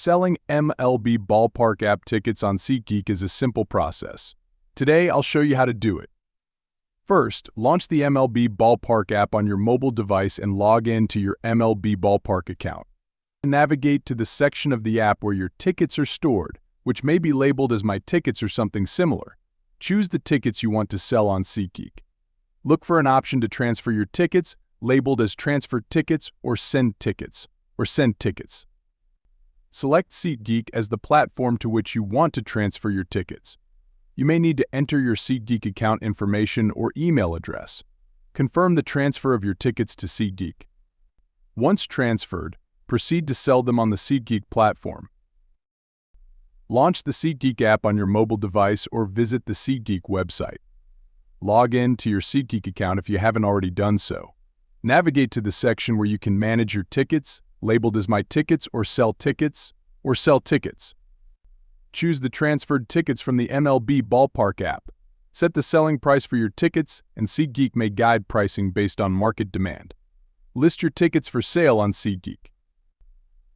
Selling MLB Ballpark app tickets on SeatGeek is a simple process. Today, I'll show you how to do it. First, launch the MLB Ballpark app on your mobile device and log in to your MLB Ballpark account. Navigate to the section of the app where your tickets are stored, which may be labeled as My Tickets or something similar. Choose the tickets you want to sell on SeatGeek. Look for an option to transfer your tickets, labeled as Transfer Tickets or Send Tickets. Select SeatGeek as the platform to which you want to transfer your tickets. You may need to enter your SeatGeek account information or email address. Confirm the transfer of your tickets to SeatGeek. Once transferred, proceed to sell them on the SeatGeek platform. Launch the SeatGeek app on your mobile device or visit the SeatGeek website. Log in to your SeatGeek account if you haven't already done so. Navigate to the section where you can manage your tickets, labeled as My Tickets or Sell Tickets. Choose the transferred tickets from the MLB Ballpark app. Set the selling price for your tickets, and SeatGeek may guide pricing based on market demand. List your tickets for sale on SeatGeek.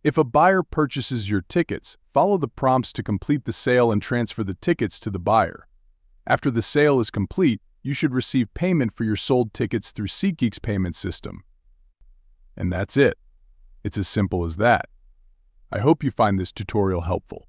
If a buyer purchases your tickets, follow the prompts to complete the sale and transfer the tickets to the buyer. After the sale is complete, you should receive payment for your sold tickets through SeatGeek's payment system. And that's it. It's as simple as that. I hope you find this tutorial helpful.